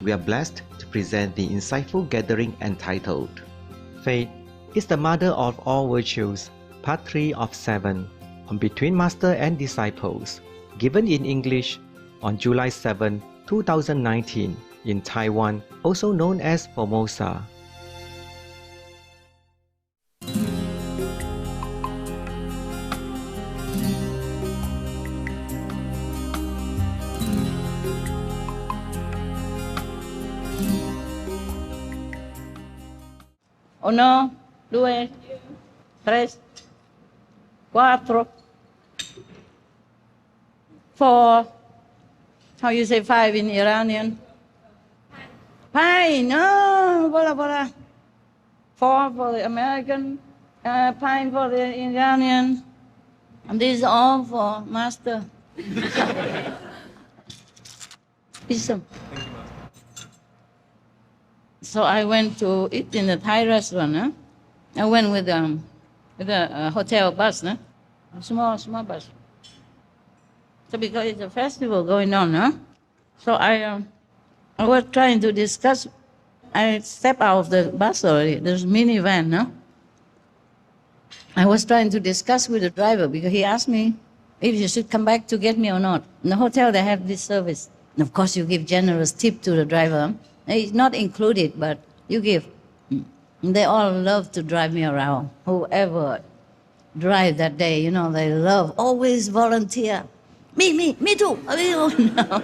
We are blessed to present the insightful gathering entitled Faith is the Mother of All Virtues, Part 3 of 7, on Between Master and Disciples, given in English on July 7, 2019, in Taiwan, also known as Formosa. Uno, due, tres, cuatro, four. How you say five in Iranian? Pine. No, bola bola. Four for the American, pine for the Iranian. And these are all for Master. Ism. So I went to eat in a Thai restaurant. Huh? I went with a hotel bus, huh? A small bus. So because it's a festival going on, huh? So I was trying to discuss. I stepped out of the bus already. There's a minivan, huh? I was trying to discuss with the driver because he asked me if you should come back to get me or not. In the hotel, they have this service. And of course, you give generous tip to the driver. It's not included, but you give. They all love to drive me around. Whoever drive that day, you know, they love, always volunteer. Me too. No.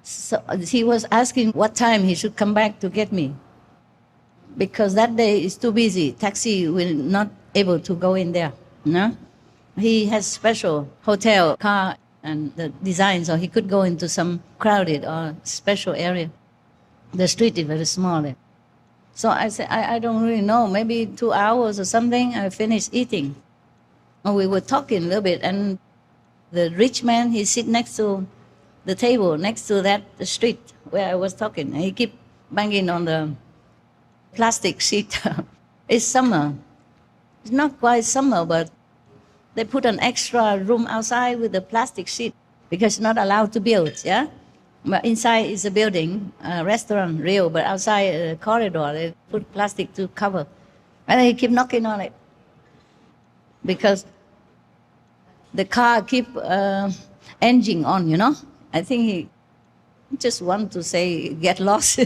So he was asking what time he should come back to get me. Because that day is too busy. Taxi will not able to go in there. No? He has special hotel car and the design, so he could go into some crowded or special area. The street is very small there. So I said, I don't really know, maybe 2 hours or something, I finished eating. And we were talking a little bit, and the rich man, he sit next to the table, next to that street where I was talking. And he keep banging on the plastic sheet. It's summer. It's not quite summer, but they put an extra room outside with a plastic sheet because it's not allowed to build, yeah? But inside is a building, a restaurant, real, but outside a corridor, they put plastic to cover. And they keep knocking on it because the car keep engine on, you know? I think he just want to say, get lost.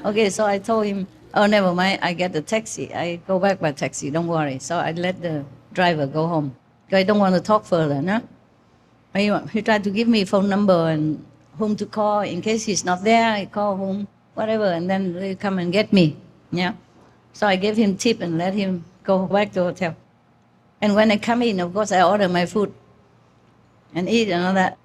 Okay, so I told him, oh, never mind, I get a taxi. I go back by taxi, don't worry. So I let the driver go home. I don't want to talk further, no? He tried to give me phone number and whom to call in case he's not there. I call home, whatever, and then they come and get me. Yeah. So I gave him tip and let him go back to the hotel. And when I come in, of course, I order my food and eat and all that.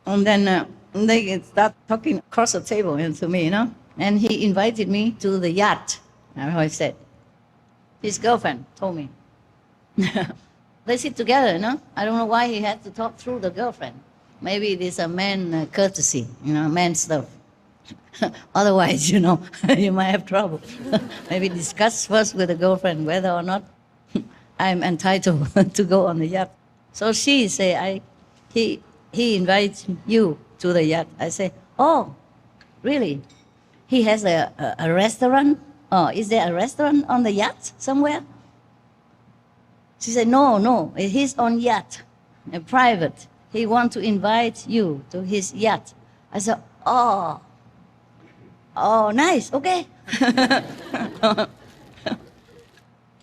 And then they start talking across the table to me, you know. And he invited me to the yacht. That's how I said. His girlfriend told me. They sit together, you know. I don't know why he had to talk through the girlfriend. Maybe it is a man courtesy, you know, man stuff. Otherwise, you know, you might have trouble. Maybe discuss first with the girlfriend whether or not I'm entitled to go on the yacht. So she say, he invites you to the yacht. I say, oh, really? He has a restaurant? Oh, is there a restaurant on the yacht somewhere? She said, no, his own yacht, a private. He wants to invite you to his yacht. I said, oh, nice, okay.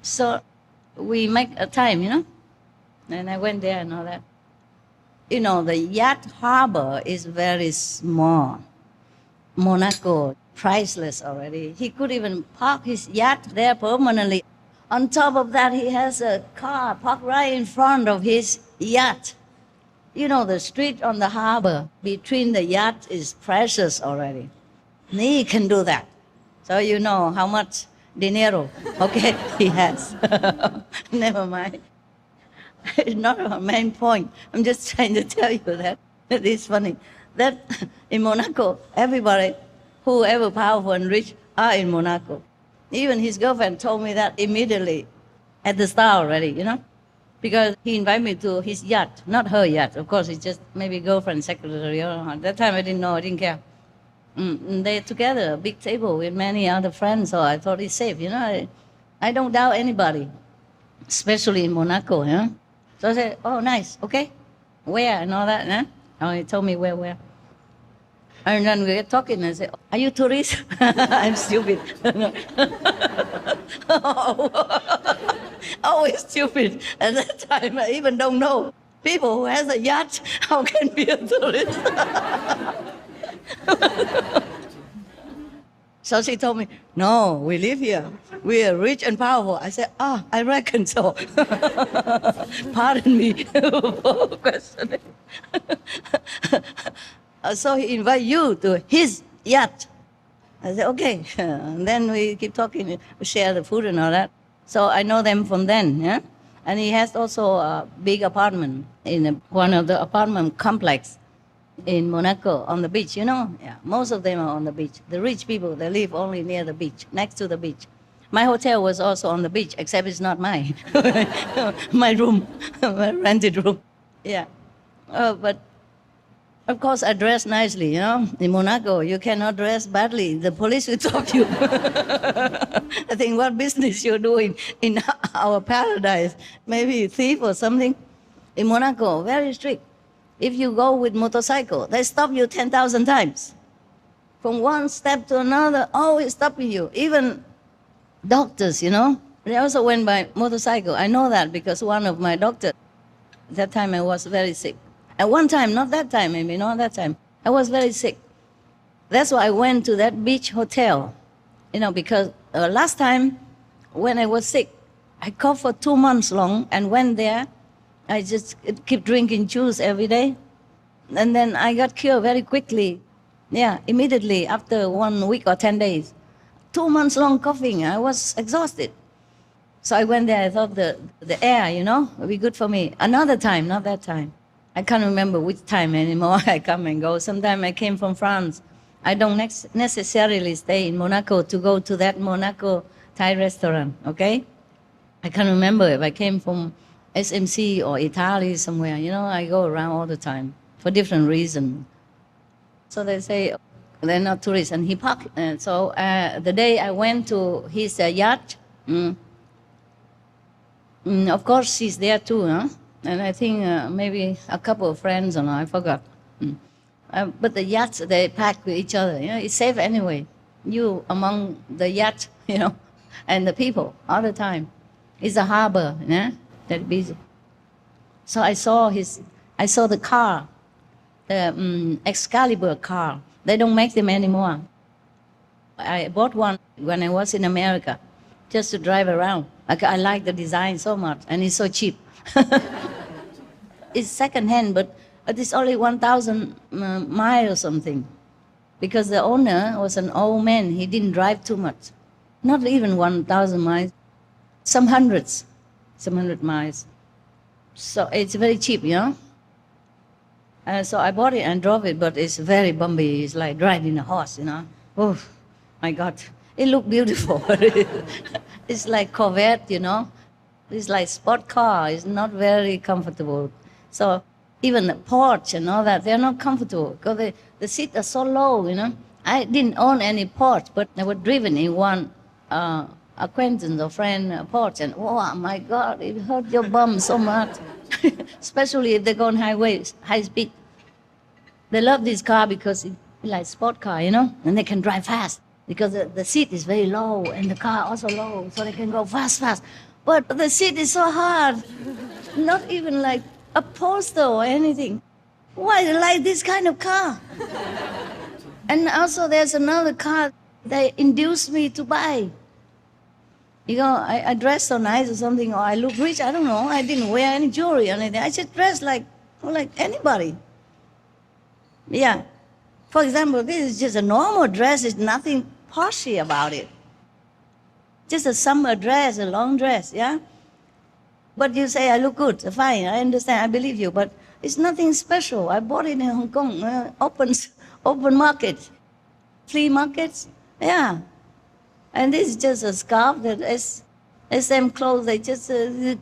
So we make a time, you know, and I went there and all that. You know, the yacht harbor is very small. Monaco, priceless already. He could even park his yacht there permanently. On top of that, he has a car parked right in front of his yacht. You know, the street on the harbor between the yacht is precious already. He can do that. So you know how much dinero, okay, he has. Never mind. It's not a main point. I'm just trying to tell you that. It is funny. That in Monaco, everybody, whoever powerful and rich, are in Monaco. Even his girlfriend told me that immediately at the start already, you know. because he invited me to his yacht, not her yacht. Of course, it's just maybe girlfriend, secretary. At that time, I didn't know, I didn't care. And they're together, a big table with many other friends, so I thought it's safe. I don't doubt anybody, especially in Monaco. So I said, oh, nice, okay. Where and all that, Oh, he told me where. And then we were talking and I said, are you tourist? I'm stupid. Always stupid. At that time, I even don't know. People who has a yacht, how can be a tourist? So she told me, no, we live here. We are rich and powerful. I said, I reckon so. Pardon me for questioning. So he invite you to his yacht. I said, okay. And then we keep talking, we share the food and all that. So I know them from then, yeah? And he has also a big apartment in one of the apartment complex in Monaco on the beach, Yeah, most of them are on the beach. The rich people, they live only near the beach, next to the beach. My hotel was also on the beach, except it's not mine. My room, my rented room. Yeah. But of course, I dress nicely, In Monaco, you cannot dress badly. The police will stop you. I think, what business you're doing in our paradise? Maybe a thief or something. In Monaco, very strict. If you go with motorcycle, they stop you 10,000 times. From one step to another, always stopping you. Even doctors, They also went by motorcycle. I know that because one of my doctors, at that time I was very sick. At one time, not that time, maybe not that time, I was very sick. That's why I went to that beach hotel, because last time when I was sick, I coughed for 2 months long and went there. I just keep drinking juice every day. And then I got cured very quickly. Yeah, immediately after 1 week or 10 days. 2 months long coughing, I was exhausted. So I went there, I thought the air, would be good for me. Another time, not that time. I can't remember which time anymore. I come and go. Sometimes I came from France. I don't necessarily stay in Monaco to go to that Monaco Thai restaurant, okay? I can't remember if I came from SMC or Italy somewhere. I go around all the time for different reasons. So they say they're not tourists. And he parked. So the day I went to his yacht, of course she's there too, And I think maybe a couple of friends, I forgot. But the yachts, they pack with each other. It's safe anyway. You among the yacht, and the people all the time. It's a harbor, that busy. So I saw the car, the Excalibur car. They don't make them anymore. I bought one when I was in America, just to drive around. I like the design so much, and it's so cheap. It's second-hand, but it's only 1,000 miles or something. Because the owner was an old man. He didn't drive too much. Not even 1,000 miles. Some hundred miles. So it's very cheap, So I bought it and drove it, but it's very bumpy. It's like driving a horse, Oh, my God. It looked beautiful. It's like Corvette, It's like sport car. It's not very comfortable. So even the porch and all that, they're not comfortable because the seats are so low, I didn't own any porch, but I was driven in one acquaintance or friend porch, and oh my God, it hurt your bum so much. Especially if they go on highways, high speed. They love this car because it's like sport car, and they can drive fast because the seat is very low and the car also low, so they can go fast. But the seat is so hard, not even like a poster or anything. Why do you like this kind of car? And also there's another car they induced me to buy. I dress so nice or something, or I look rich, I don't know. I didn't wear any jewelry or anything. I just dress like anybody. Yeah. For example, this is just a normal dress. There's nothing poshy about it. Just a summer dress, a long dress, yeah? But you say, I look good, fine, I understand, I believe you, but it's nothing special. I bought it in Hong Kong, open market, flea markets, yeah. And this is just a scarf that SM clothes, they just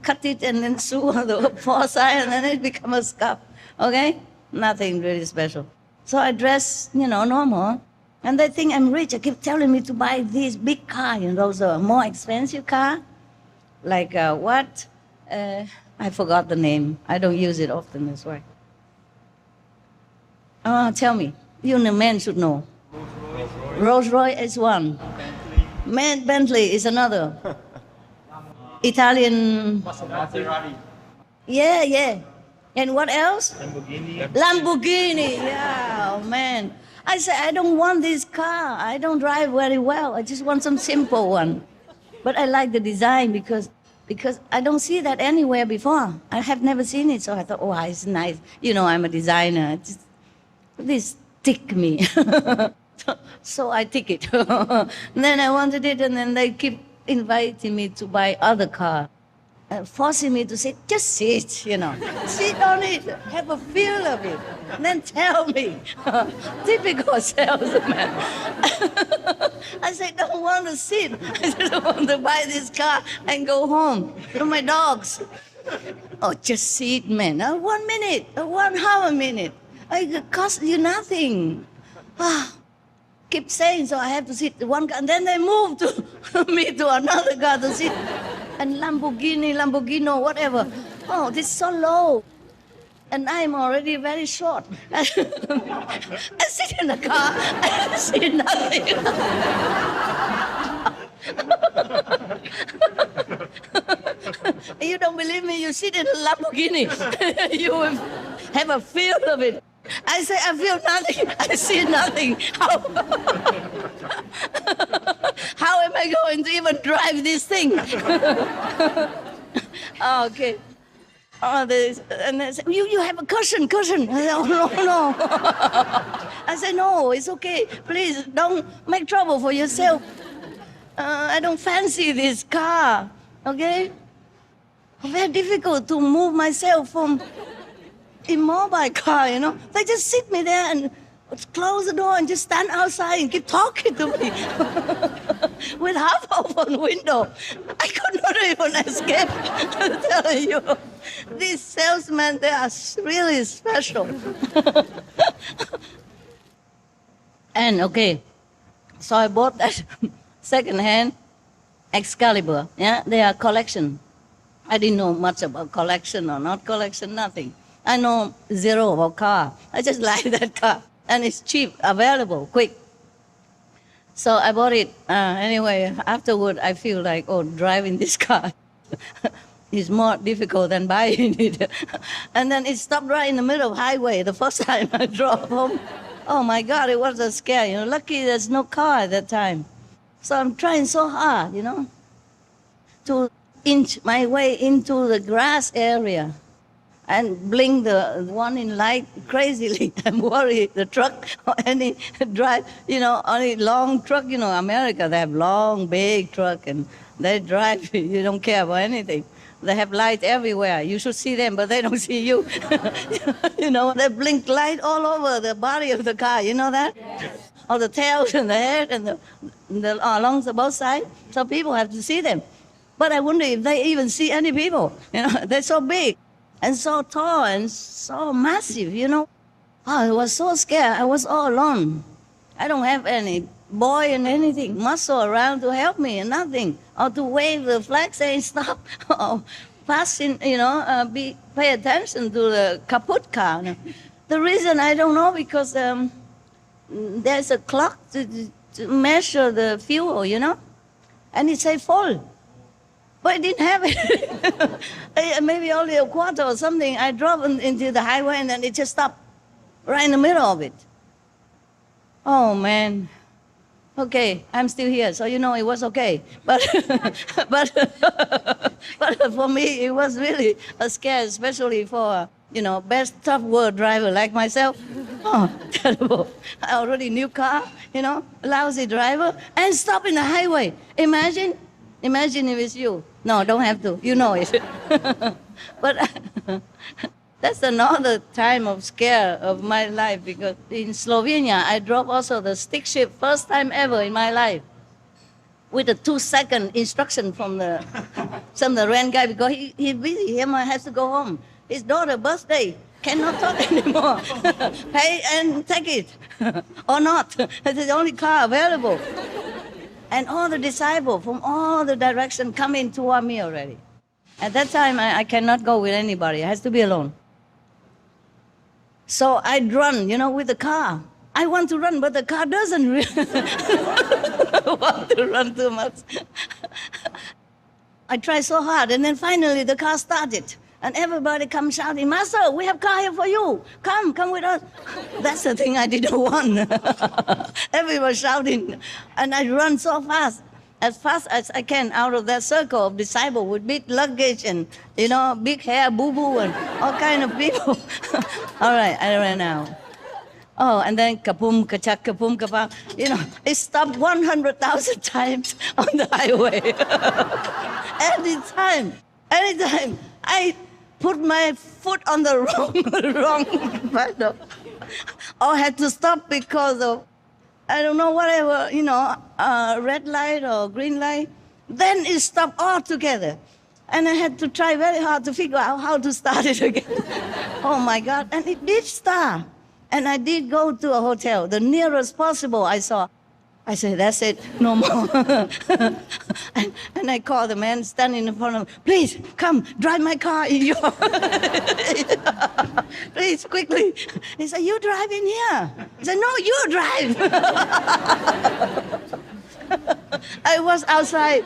cut it and then sew on the four sides and then it becomes a scarf, okay? Nothing really special. So I dress, normal. And they think I'm rich. They keep telling me to buy this big car, those are more expensive car. Like what? I forgot the name. I don't use it often, that's why. Tell me. You the men should know. Rolls Royce is one. Bentley is another. Italian. Yeah. And what else? Lamborghini. Yeah, oh man. I said, I don't want this car. I don't drive very well. I just want some simple one. But I like the design because I don't see that anywhere before. I have never seen it. So I thought, oh, it's nice. I'm a designer. This tick me. So I take it. Then I wanted it, and then they keep inviting me to buy other car, forcing me to sit. Just sit, sit on it, have a feel of it, and then tell me. Typical salesman. I said, don't want to sit. I just want to buy this car and go home to my dogs. Oh, just sit, man. 1 minute, 1 hour minute. It costs you nothing. Keep saying, so I have to sit one car, and then they move to me to another car to sit. And Lamborghini, whatever. Oh, this is so low. And I'm already very short. I sit in the car, I see nothing. You don't believe me? You sit in a Lamborghini. You will have a feel of it. I say, I feel nothing. I see nothing. How am I going to even drive this thing? Okay. And they say, you have a cushion. I say, oh, no. I say, no, it's okay. Please don't make trouble for yourself. I don't fancy this car. Okay? Very difficult to move myself from immobile car, They just sit me there and close the door and just stand outside and keep talking to me with half open window. I could not even escape. I'm telling you, these salesmen, they are really special. And okay, so I bought that second-hand Excalibur. Yeah, they are collection. I didn't know much about collection or not collection, nothing. I know zero about car. I just like that car. And it's cheap, available, quick. So I bought it. Anyway, afterward, I feel like, driving this car is more difficult than buying it. And then it stopped right in the middle of highway the first time I drove home. Oh my God, it was a scare. Lucky there's no car at that time. So I'm trying so hard, to inch my way into the grass area and blink the one in light crazily. I'm worried the truck or any drive, any long truck, America, they have long, big truck and they drive, you don't care about anything. They have light everywhere. You should see them, but they don't see you. They blink light all over the body of the car. You know that? Yes. All the tails and the head and along both sides. So people have to see them. But I wonder if they even see any people. They're so big and so tall and so massive, Oh, I was so scared. I was all alone. I don't have any boy and anything, muscle around to help me and nothing. Or to wave the flag saying stop. Or passing, pay attention to the kaput car. The reason I don't know because there's a clock to measure the fuel, and it say full. But I didn't have it. Maybe only a quarter or something. I drove into the highway and then it just stopped right in the middle of it. Oh, man. Okay, I'm still here, so it was okay. But for me, it was really a scare, especially for, best tough world driver like myself. Oh, terrible. I already new car, lousy driver, and stop in the highway. Imagine if it's you. No, don't have to. You know it. But that's another time of scare of my life because in Slovenia, I drove also the stick shift first time ever in my life with a 2-second instruction from the rent guy because he's busy. He has to go home. His daughter's birthday cannot talk anymore. Pay and take it, or not. It's the only car available. And all the disciples from all the direction come in toward me already. At that time, I cannot go with anybody. It has to be alone. So I'd run, with the car. I want to run, but the car doesn't want to run too much. I tried so hard, and then finally the car started. And everybody comes shouting, Master, we have car here for you. Come with us. That's the thing I didn't want. Everyone shouting. And I run so fast as I can out of that circle of disciples with big luggage and, big hair, boo-boo, and all kind of people. All right, I ran out. Oh, and then kaboom, kachak, kaboom, kapa. It stopped 100,000 times on the highway. Anytime. I put my foot on the wrong pedal, or had to stop because of, I don't know, whatever, red light or green light. Then it stopped altogether. And I had to try very hard to figure out how to start it again. Oh my God, and it did start. And I did go to a hotel, the nearest possible I saw. I said, that's it, no more. and I called the man standing in front of me, please, come, drive my car in your... Please, quickly. He said, you drive in here. I said, no, you drive. I was outside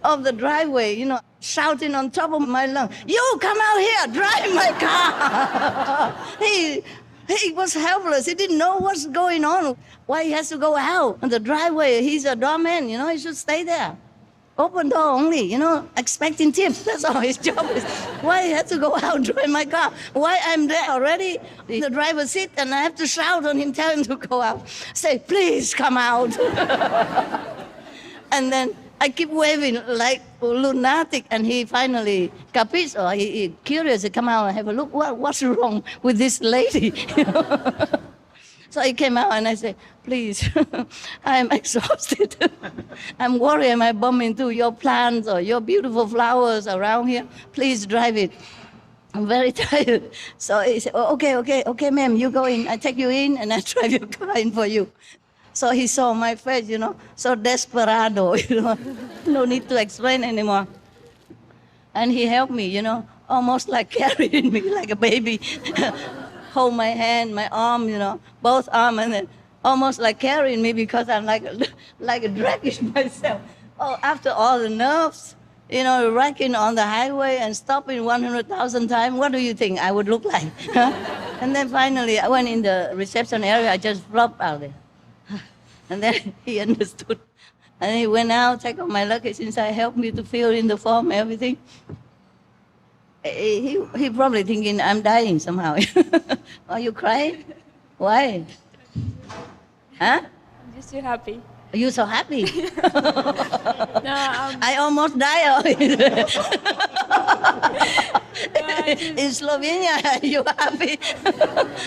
of the driveway, shouting on top of my lungs, you come out here, drive my car. He was helpless. He didn't know what's going on. Why he has to go out on the driveway? He's a doorman, he should stay there. Open door only, expecting tips. That's all his job is. Why he has to go out and drive my car? Why I'm there already in the driver's seat and I have to shout on him, tell him to go out. Say, please come out. And then I keep waving like a lunatic, and he finally capisce, or he curious to come out and have a look. What's wrong with this lady? So he came out and I said, please, I'm exhausted. I'm worried I might bump into your plants or your beautiful flowers around here. Please drive it. I'm very tired. So he said, oh, okay, ma'am, you go in. I take you in and I drive your car in for you. So he saw my face, so desperado, no need to explain anymore. And he helped me, almost like carrying me like a baby. Hold my hand, my arm, both arms, and then almost like carrying me because I'm like a dragging myself. Oh, after all the nerves, wrecking on the highway and stopping 100,000 times, what do you think I would look like? And then finally, I went in the reception area, I just flopped out there. And then he understood. And he went out, take off my luggage inside, helped me to fill in the form, everything. He probably thinking I'm dying somehow. Are you crying? Why? Huh? I'm just too happy. Are you so happy? No, I almost died. no, In Slovenia, are you happy?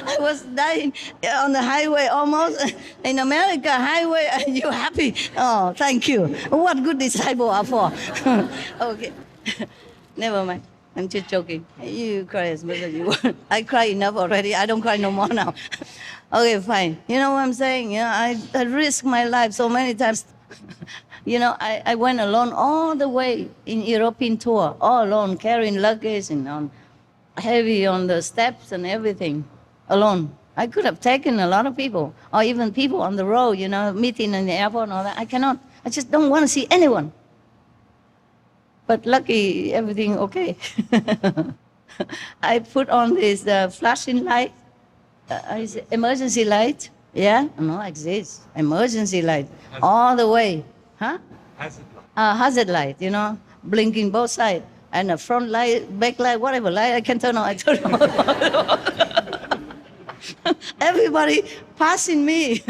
I was dying on the highway almost. In America, highway, are you happy? Oh, thank you. What good disciple are for? Okay. Never mind. I'm just joking. You cry as much as you want. I cry enough already. I don't cry no more now. Okay, fine. You know what I'm saying? I risked my life so many times. I went alone all the way in European tour, all alone, carrying luggage and heavy on the steps and everything, alone. I could have taken a lot of people, or even people on the road, meeting in the airport and all that. I cannot. I just don't want to see anyone. But lucky, everything okay. I put on this flashing light, emergency light. Yeah, no, exists. Emergency light, all the way. Huh? Hazard light. Hazard light, blinking both sides. And a front light, back light, whatever light I can turn on, I turn on. Everybody passing me.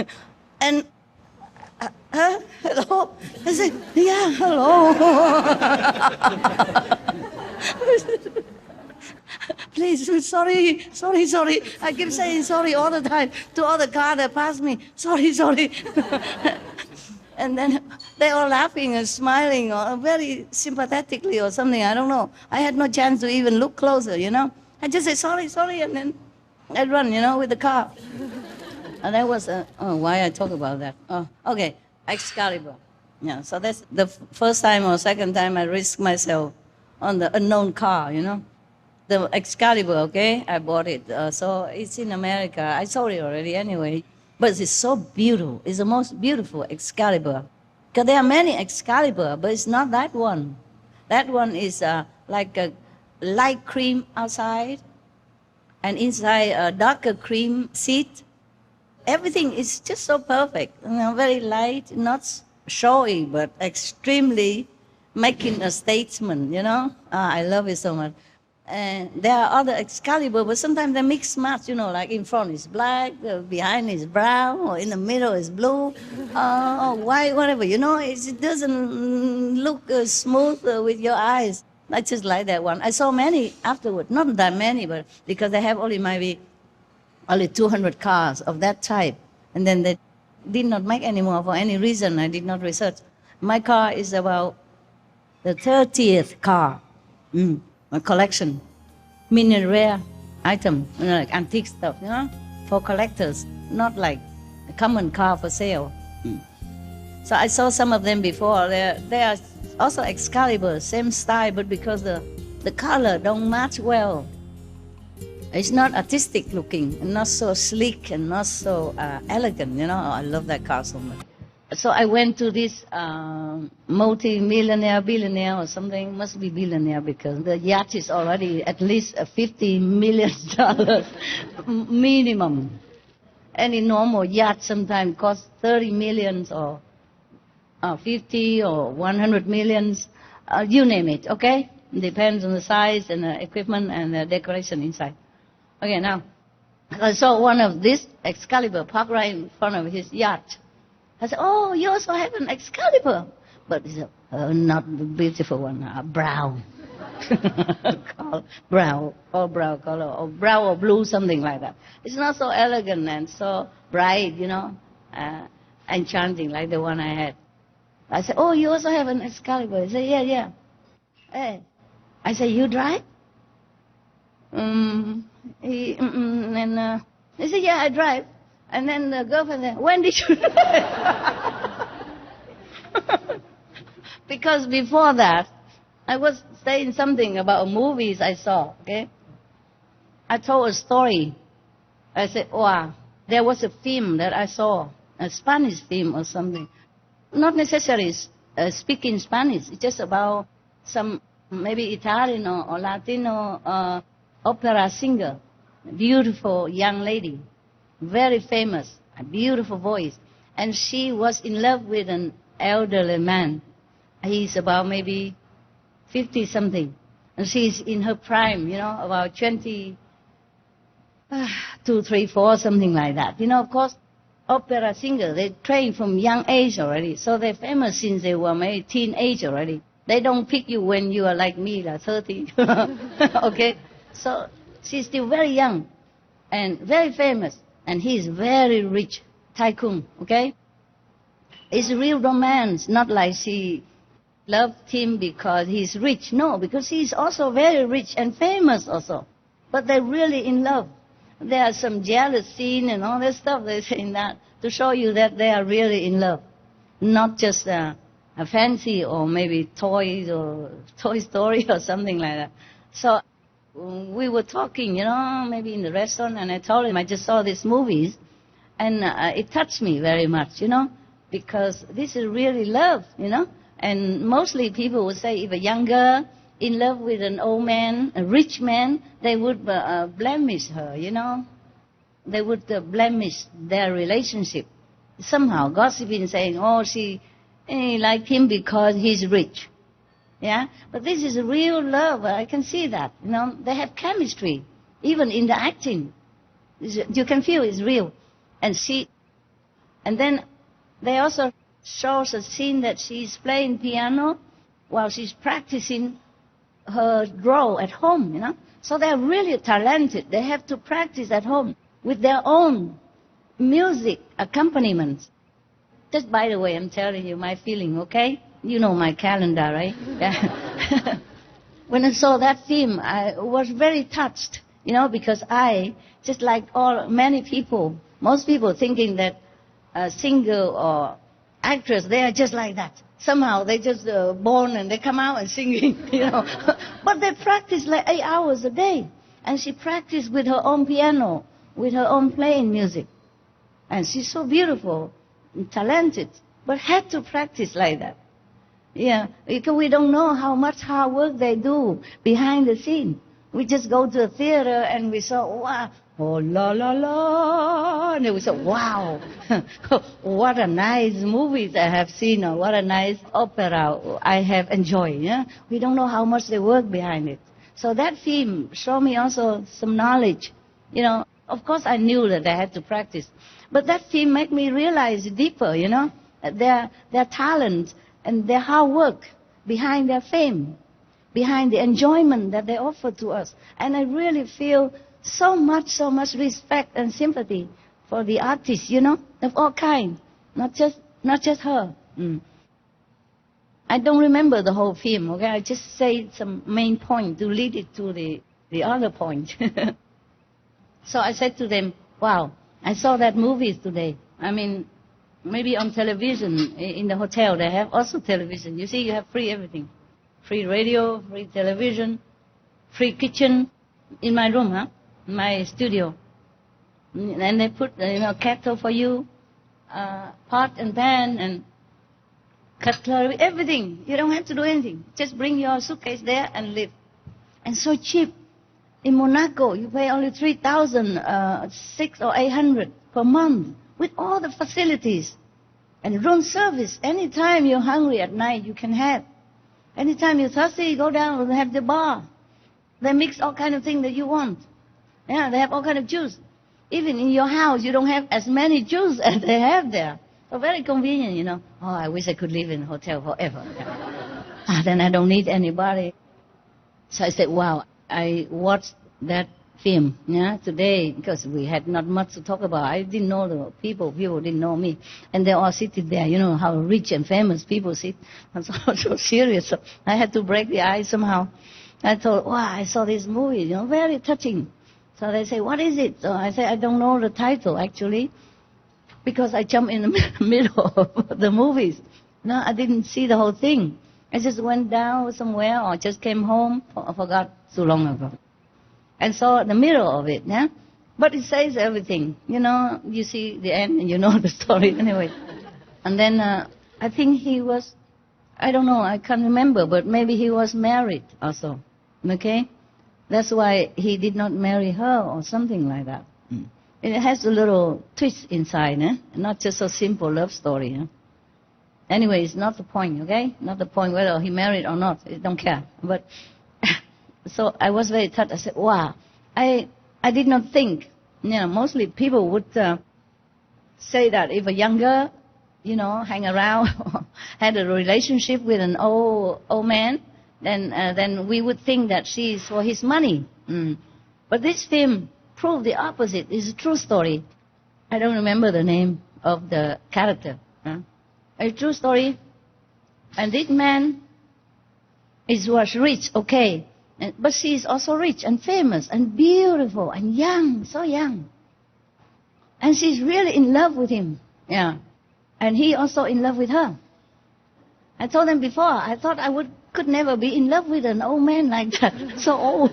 And hello? I said, yeah, hello. Please, sorry. I keep saying sorry all the time to all the cars that pass me. Sorry. And then they all laughing and smiling or very sympathetically or something, I don't know. I had no chance to even look closer, I just said sorry, and then I'd run, with the car. And that was, why I talk about that. Oh, okay, Excalibur. Yeah, so that's the first time or second time I risked myself on the unknown car, The Excalibur, okay, I bought it. So it's in America. I sold it already anyway. But it's so beautiful. It's the most beautiful Excalibur. Because there are many Excalibur, but it's not that one. That one is like a light cream outside and inside a darker cream seat. Everything is just so perfect, very light, not showy, but extremely making a statement, I love it so much. And there are other Excalibur, but sometimes they mix match, like in front is black, behind is brown, or in the middle is blue, or white, whatever, it doesn't look smooth with your eyes. I just like that one. I saw many afterward, not that many, but because they have only maybe 200 cars of that type. And then they did not make any more for any reason. I did not research. My car is about the 30th car. My collection. Mini rare item, like antique stuff, for collectors, not like a common car for sale. So I saw some of them before. They are also Excalibur, same style, but because the color don't match well. It's not artistic looking, and not so sleek, and not so elegant, I love that car so much. So I went to this multi-millionaire, billionaire or something, must be billionaire because the yacht is already at least $50 million minimum. Any normal yacht sometimes costs 30 millions or 50 or 100 millions, you name it, okay? It depends on the size and the equipment and the decoration inside. Okay, now, I saw one of this Excalibur parked right in front of his yacht. I said, oh, you also have an Excalibur. But it's not the beautiful one, brown. Brown color, or brown or blue, something like that. It's not so elegant and so bright, enchanting like the one I had. I said, oh, you also have an Excalibur? He said, yeah. Hey. I said, you drive? He said, yeah, I drive. And then the girlfriend said, when did you drive? Because before that, I was saying something about movies I saw, okay? I told a story. I said, wow, there was a film that I saw, a Spanish film or something. Not necessarily speaking Spanish. It's just about some maybe Italian or Latino opera singer, beautiful young lady, very famous, a beautiful voice. And she was in love with an elderly man. He's about maybe 50-something. And she's in her prime, about 22, 3, 4, something like that. Of course, opera singers, they train from young age already. So they're famous since they were maybe teenage already. They don't pick you when you are like me, like 30. Okay? So she's still very young and very famous. And he's very rich, tycoon, okay? It's real romance, not like she loved him because he's rich. No, because he's also very rich and famous also. But they're really in love. There are some jealous scene and all that stuff they say in that to show you that they are really in love. Not just a fancy or maybe toys or Toy Story or something like that. So we were talking, maybe in the restaurant, and I told him I just saw these movies, and it touched me very much, because this is really love, And mostly people would say if a young girl in love with an old man, a rich man, they would blemish her, They would blemish their relationship. Somehow gossiping, saying, oh, she liked him because he's rich. Yeah? But this is real love. I can see that. They have chemistry, even in the acting. You can feel it's real. And then they also shows a scene that she's playing piano while she's practicing her role at home, So they're really talented. They have to practice at home with their own music accompaniments. Just by the way, I'm telling you my feeling, okay? You know my calendar, right? Yeah. When I saw that film, I was very touched. You know, because I, just like many people, most people thinking that a singer or actress, they are just like that. Somehow they just born and they come out and singing, you know. But they practice like 8 hours a day. And she practiced with her own piano, with her own playing music. And she's so beautiful, and talented, but had to practice like that. Yeah, because we don't know how much hard work they do behind the scene. We just go to a theater and we saw, wow, oh la la la, and we said, wow, what a nice movies I have seen, or what a nice opera I have enjoyed. Yeah, we don't know how much they work behind it. So that film showed me also some knowledge. You know, of course I knew that I had to practice, but that film made me realize deeper. You know, their talent and their hard work behind their fame, behind the enjoyment that they offer to us. And I really feel so much respect and sympathy for the artists, you know, of all kinds, not just her. I don't remember the whole film, okay? I just say some main point to lead it to the other point. So I said to them, wow, I saw that movies today. I mean, maybe on television, in the hotel, they have also television. You see, you have free everything. Free radio, free television, free kitchen in my room, in my studio. And they put, kettle for you, pot and pan and cutlery, everything. You don't have to do anything. Just bring your suitcase there and live. And so cheap. In Monaco, you pay only 3,000, 600 or 800 per month with all the facilities. And room service. Anytime you're hungry at night, you can have. Anytime you're thirsty, you go down and have the bar. They mix all kind of things that you want. Yeah, they have all kind of juice. Even in your house, you don't have as many juice as they have there. So very convenient, you know. Oh, I wish I could live in a hotel forever. Then I don't need anybody. So I said, wow, I watched that film, today, because we had not much to talk about. I didn't know the people didn't know me. And they all sitting there, you know, how rich and famous people sit. I'm so serious. So I had to break the ice somehow. I thought, wow, I saw this movie, you know, very touching. So they say, what is it? So I say, I don't know the title, actually, because I jumped in the middle of the movies. No, I didn't see the whole thing. I just went down somewhere or just came home. I forgot too long ago. And saw the middle of it, yeah? But it says everything. You know, you see the end and you know the story anyway. And then I think he was, I don't know, I can't remember, but maybe he was married also, okay? That's why he did not marry her or something like that. It has a little twist inside, not just a simple love story. Anyway, it's not the point, okay? Not the point whether he married or not. I don't care. But so I was very touched. I said, wow, I did not think. You know, mostly people would say that if a young girl, you know, hang around or had a relationship with an old man, then we would think that she's for his money. But this film proved the opposite. It's a true story. I don't remember the name of the character. A true story. And this man was rich, okay. But she is also rich and famous and beautiful and young, so young. And she's really in love with him. Yeah. And he also in love with her. I told them before, I thought I could never be in love with an old man like that, so old.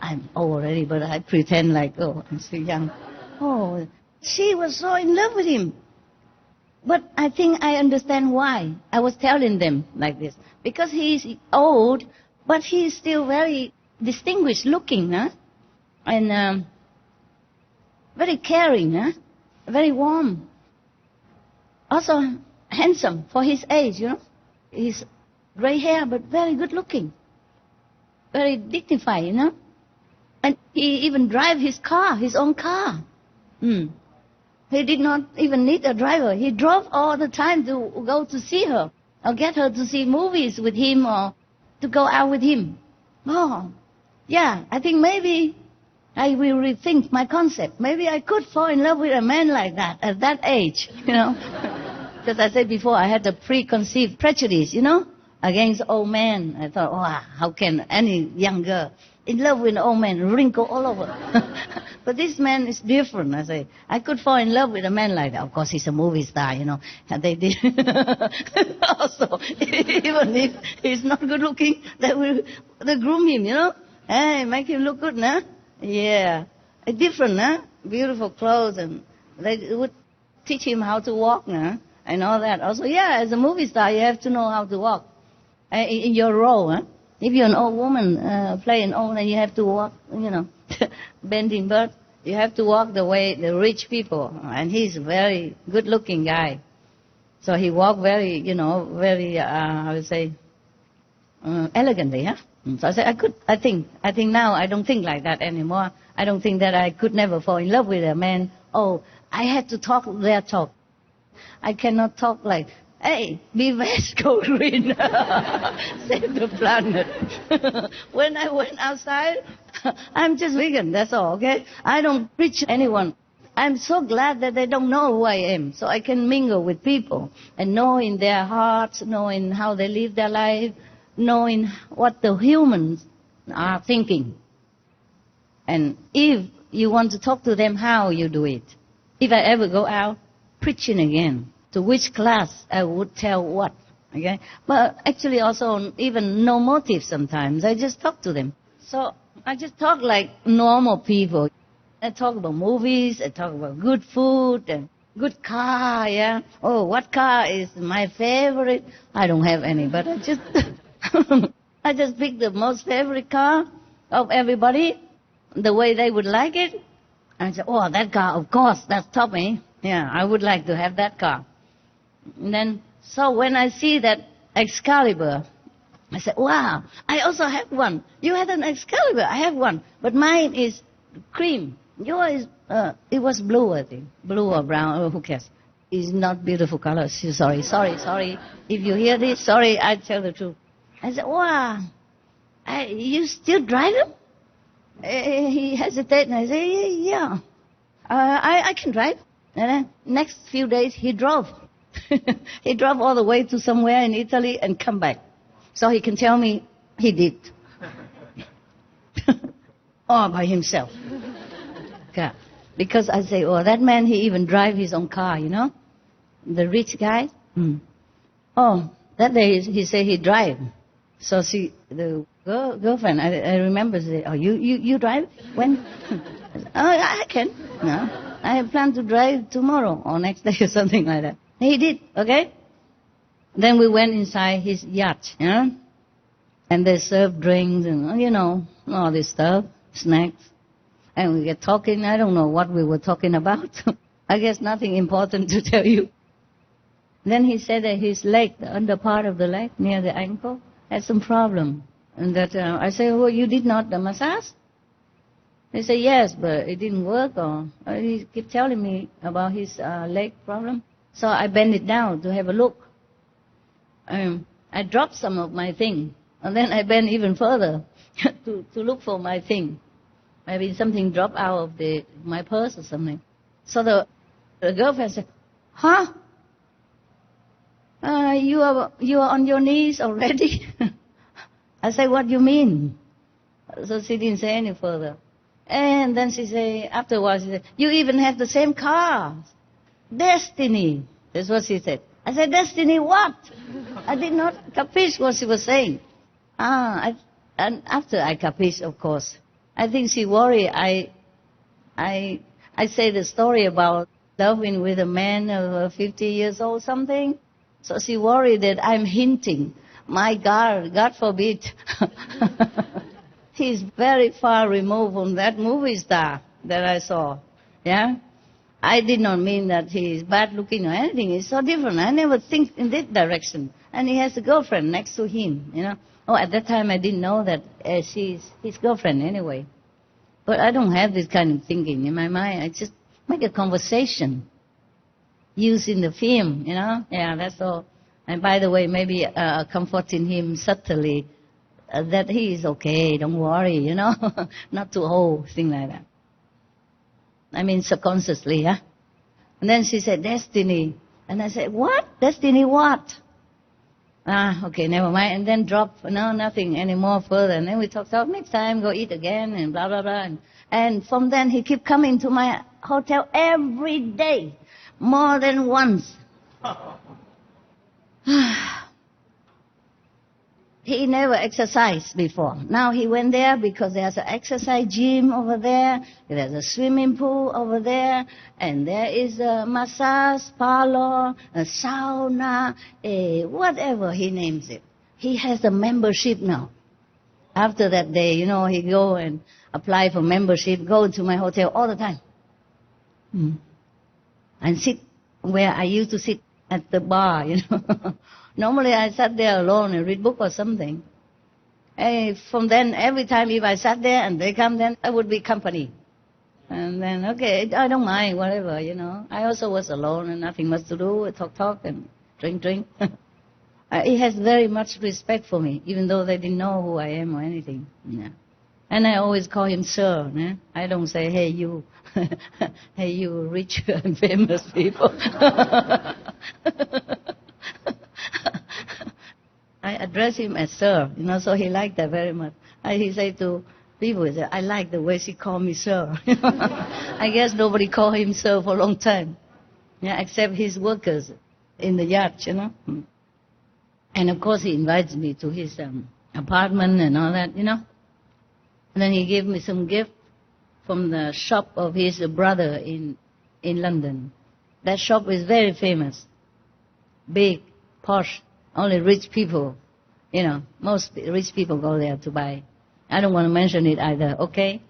I'm old already, but I pretend like, oh, I'm so young. Oh, she was so in love with him. But I think I understand why I was telling them like this. Because he's old, but he's still very distinguished looking, and very caring, very warm. Also handsome for his age, you know. He's gray hair, but very good looking. Very dignified, you know. And he even drives his car, his own car. He did not even need a driver. He drove all the time to go to see her, or get her to see movies with him, or to go out with him. Oh, yeah, I think maybe I will rethink my concept. Maybe I could fall in love with a man like that at that age, you know. Because I said before, I had a preconceived prejudice, you know, against old men. I thought, wow, how can any young girl in love with an old man, wrinkle all over. But this man is different. I say, I could fall in love with a man like that. Of course, he's a movie star, you know. And they did. Also, even if he's not good looking, they groom him, you know. Hey, make him look good, nah? Yeah. Different, nah? Beautiful clothes, and they would teach him how to walk, nah? And all that. Also, yeah, as a movie star, you have to know how to walk. In your role, huh? If you're an old woman, playing old, and you have to walk, you know, bending bird, you have to walk the way the rich people. And he's a very good-looking guy. So he walked very, you know, very, I would say, elegantly, huh? So I said, I think now I don't think like that anymore. I don't think that I could never fall in love with a man. Oh, I had to talk their talk. I cannot talk like, hey, be vast, go green, save the planet. When I went outside, I'm just vegan, that's all, okay? I don't preach anyone. I'm so glad that they don't know who I am, so I can mingle with people and know in their hearts, knowing how they live their life, knowing what the humans are thinking. And if you want to talk to them, how you do it. If I ever go out preaching again, to which class I would tell what, okay? But actually also even no motive sometimes. I just talk to them. So I just talk like normal people. I talk about movies, I talk about good food and good car, yeah? Oh, what car is my favorite? I don't have any, but I just I just pick the most favorite car of everybody, the way they would like it. I say, oh, that car, of course, that's top, eh? Yeah, I would like to have that car. And then, so when I see that Excalibur, I said, wow, I also have one. You had an Excalibur, I have one. But mine is cream. Yours is, it was blue, I think. Blue or brown, who cares? It's not beautiful color. Sorry. If you hear this, sorry, I tell the truth. I said, wow, you still drive him? He hesitated, and I said, yeah, I can drive. And then next few days, he drove. He drove all the way to somewhere in Italy and come back. So he can tell me he did. All by himself. Okay. Because I say, oh, that man, he even drive his own car, you know? The rich guy. Oh, that day he said he drive. So the girlfriend, I remember, say, oh, you drive? When? Oh, I can. No. I have planned to drive tomorrow or next day or something like that. He did, okay? Then we went inside his yacht, yeah? And they served drinks and, you know, all this stuff, snacks. And we get talking. I don't know what we were talking about. I guess nothing important to tell you. Then he said that his leg, the under part of the leg, near the ankle, had some problem. And that I said, well, you did not the massage? He said, yes, but it didn't work. Or he kept telling me about his leg problem. So I bent it down to have a look. I dropped some of my thing. And then I bent even further to look for my thing. Maybe something dropped out of my purse or something. So the girlfriend said, huh? You are on your knees already? I said, what do you mean? So she didn't say any further. And then she said, afterwards, she said, you even have the same car. Destiny. That's what she said. I said, destiny what? I did not capiche what she was saying. And after I capiche, of course, I think she worried. I say the story about loving with a man of 50 years old something. So she worried that I'm hinting. My God forbid. He's very far removed from that movie star that I saw. Yeah? I did not mean that he is bad looking or anything. It's so different. I never think in that direction. And he has a girlfriend next to him, you know. Oh, at that time I didn't know that she's his girlfriend anyway. But I don't have this kind of thinking in my mind. I just make a conversation using the film, you know. Yeah, that's all. And by the way, maybe comforting him subtly that he is okay, don't worry, you know. Not too old, thing like that. I mean subconsciously, yeah. And then she said, destiny. And I said, what? Destiny what? Okay, never mind. And then drop, no, nothing anymore further. And then we talk, next time, go eat again, and blah, blah, blah. And from then, he kept coming to my hotel every day, more than once. He never exercised before. Now he went there because there's an exercise gym over there, there's a swimming pool over there, and there is a massage parlor, a sauna, whatever he names it. He has a membership now. After that day, he go and apply for membership, go to my hotel all the time. And sit where I used to sit at the bar, Normally I sat there alone and read book or something. From then, every time if I sat there and they come, then I would be company. And then, okay, I don't mind, whatever, I also was alone and nothing much to do, talk and drink. He has very much respect for me, even though they didn't know who I am or anything. Yeah. And I always call him sir. Yeah? I don't say, hey, you. Hey, you rich and famous people. I address him as sir, so he liked that very much. He said to people, he said, I like the way she called me sir. I guess nobody called him sir for a long time, except his workers in the yard, And of course he invites me to his apartment and all that, And then he gave me some gift from the shop of his brother in London. That shop is very famous, big, posh. Only rich people, most rich people go there to buy. I don't want to mention it either, okay?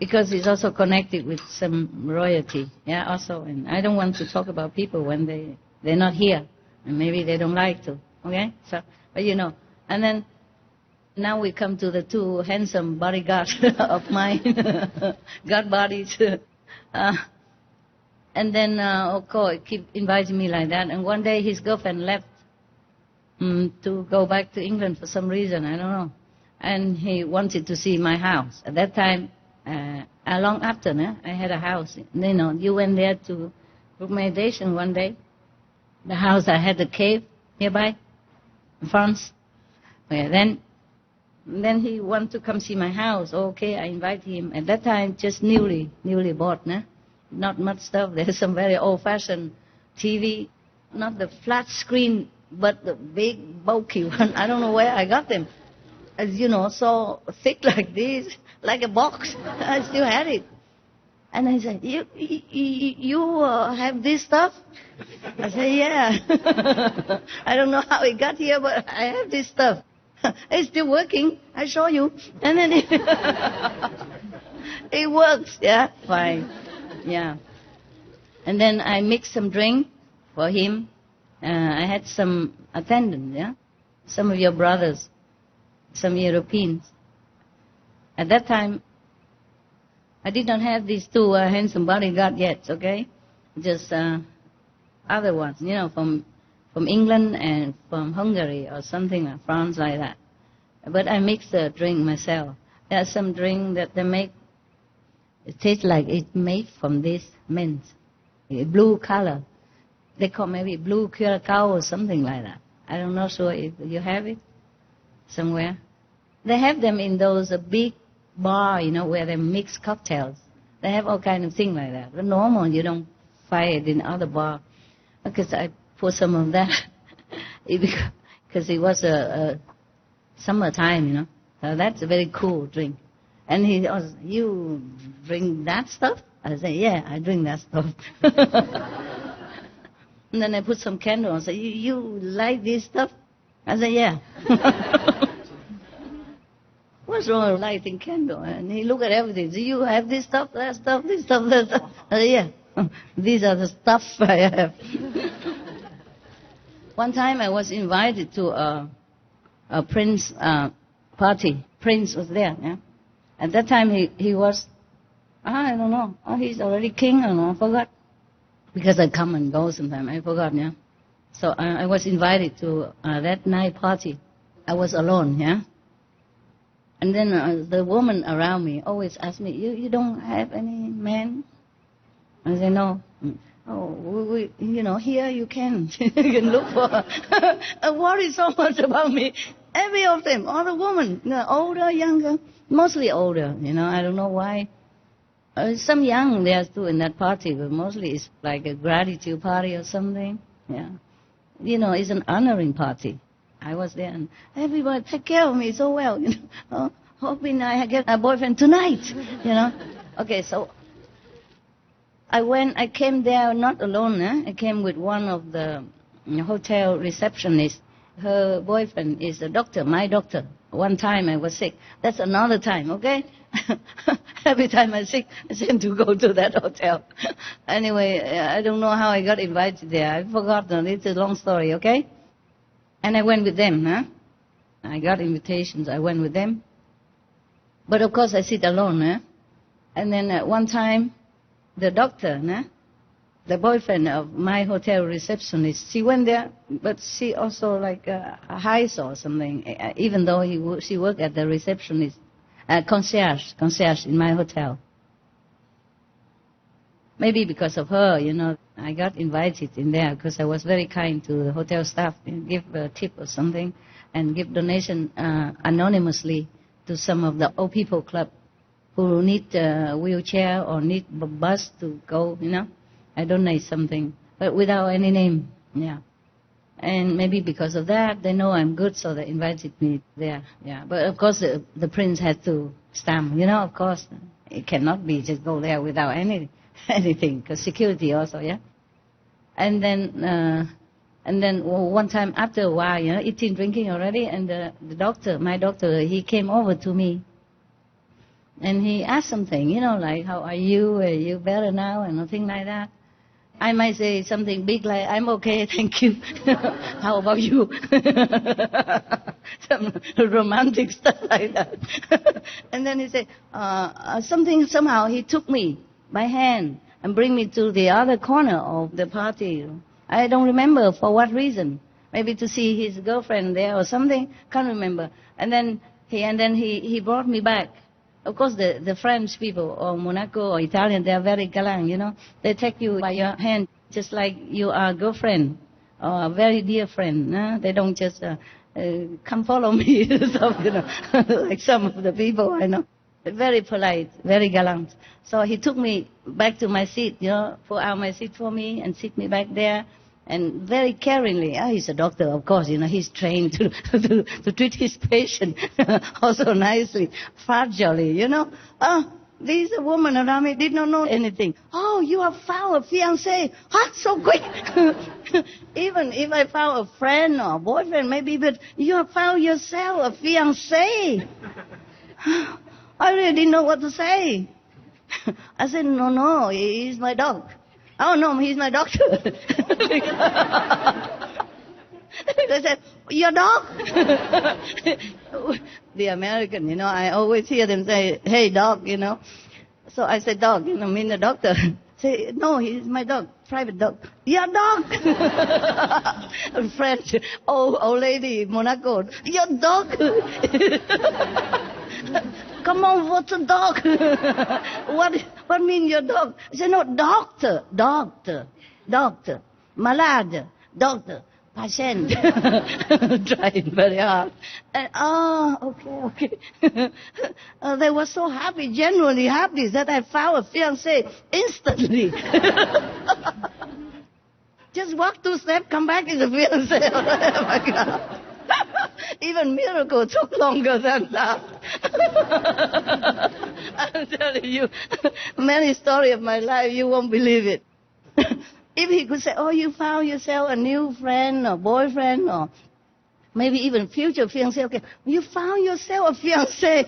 Because it's also connected with some royalty, also. And I don't want to talk about people when they're not here. And maybe they don't like to, okay? So, but And then, now we come to the two handsome bodyguards of mine, God bodies. And then, of course, keep inviting me like that. And one day his girlfriend left to go back to England for some reason, I don't know. And he wanted to see my house. At that time, long after, I had a house. You went there to group meditation one day. The house, I had a cave nearby, in France. Then he wanted to come see my house. Okay, I invite him. At that time, just newly bought, not much stuff. There's some very old-fashioned TV, not the flat screen, but the big, bulky one. I don't know where I got them. As so thick like this, like a box. I still had it. And I said, you have this stuff? I said, yeah. I don't know how it got here, but I have this stuff. It's still working. I show you. And then it works, fine. Yeah. And then I mixed some drink for him. I had some attendants, some of your brothers, some Europeans. At that time, I did not have these two handsome bodyguards yet, okay? Just other ones, from England and from Hungary or something like France like that. But I mixed the drink myself. There's some drink that they make, it tastes like it's made from this mint, blue color. They call maybe blue curacao or something like that. I'm not sure if you have it somewhere. They have them in those big bar, where they mix cocktails. They have all kind of things like that. But normal, you don't find it in other bar. Because I put some of that because it was a summertime, So that's a very cool drink. And he was, you drink that stuff? I said, yeah, I drink that stuff. And then I put some candle and said, you like this stuff? I said, yeah. What's wrong with lighting candle? And he looked at everything. Do you have this stuff, that stuff, this stuff, that stuff? I said, yeah. These are the stuff I have. One time I was invited to a prince party. Prince was there, At that time he was, I don't know, he's already king, I don't know, I forgot. Because I come and go sometimes, I forgot, So I was invited to that night party. I was alone, And then the woman around me always asked me, you don't have any man? I said, no. Oh, here you can. You can look for. Worry so much about me. Every of them, all the women, older, younger, mostly older. I don't know why. Some young there too in that party, but mostly it's like a gratitude party or something. Yeah, it's an honoring party. I was there, and everybody take care of me so well. Hoping I get a boyfriend tonight. Okay, so. I came there not alone. I came with one of the hotel receptionists. Her boyfriend is a doctor, my doctor. One time I was sick. That's another time, okay? Every time I'm sick, I seem to go to that hotel. Anyway, I don't know how I got invited there. I've forgotten. It's a long story, okay? And I went with them, I got invitations. I went with them. But of course I sit alone, And then at one time, the doctor, the boyfriend of my hotel receptionist, she went there, but she also like a heist or something, even though she worked at the receptionist, concierge in my hotel. Maybe because of her, I got invited in there because I was very kind to the hotel staff, give a tip or something, and give donation anonymously to some of the old people club who need a wheelchair or need a bus to go, I donate something, but without any name, yeah. And maybe because of that, they know I'm good, so they invited me there, yeah. But of course, the prince had to stamp, of course. It cannot be just go there without anything, because security also, yeah. And then one time, after a while, eating, drinking already, and the doctor, my doctor, he came over to me. And he asked something, like, how are you? Are you better now? And nothing like that. I might say something big like, I'm okay, thank you. How about you? Some romantic stuff like that. And then he said, somehow he took me by hand and bring me to the other corner of the party. I don't remember for what reason. Maybe to see his girlfriend there or something. Can't remember. And then he brought me back. Of course, the French people or Monaco or Italian, they are very gallant, They take you by your hand just like you are a girlfriend or a very dear friend. They don't just come follow me, like some of the people I know. Very polite, very gallant. So he took me back to my seat, pull out my seat for me and sit me back there. And very caringly, he's a doctor, of course, he's trained to treat his patient also nicely, fragilely, These women around me did not know anything. Oh, you have found a fiancé. So quick. Even if I found a friend or a boyfriend, maybe, but you have found yourself a fiancé. I really didn't know what to say. I said, no, he's my dog. Oh, no, he's my doctor. They said, your dog? The American, I always hear them say, hey, dog, So I said, dog, mean the doctor. Say, no, he's my dog, private dog. Your dog? French, old lady, Monaco. Your dog? Come on, what's a dog? What mean your dog? I said, no, doctor, malade, doctor, patient. Trying very hard. And, okay. They were so happy, genuinely happy, that I found a fiancé instantly. Just walk 2 steps, come back, is a fiancé. Oh my God. Even miracle took longer than that. I'm telling you, many story of my life, you won't believe it. If he could say, oh, you found yourself a new friend or boyfriend or maybe even future fiancé, okay, you found yourself a fiancé.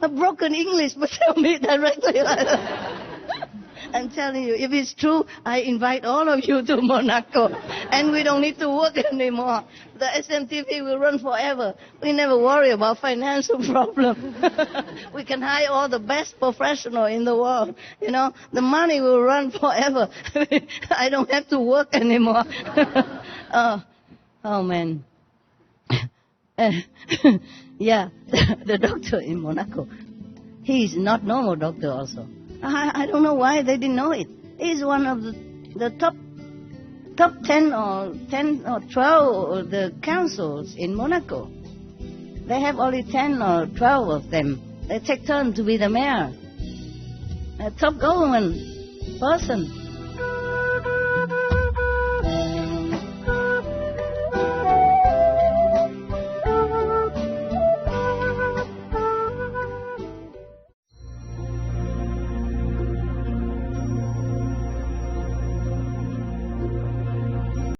A broken English, but tell me directly like that. I'm telling you, if it's true, I invite all of you to Monaco. And we don't need to work anymore. The SMTV will run forever. We never worry about financial problem. We can hire all the best professionals in the world. The money will run forever. I don't have to work anymore. Oh, man. Yeah, the doctor in Monaco. He is not normal doctor also. I don't know why they didn't know it. He's one of the The top 10 or 12 of the councils in Monaco, they have only 10 or 12 of them. They take turn to be the mayor, a top government person.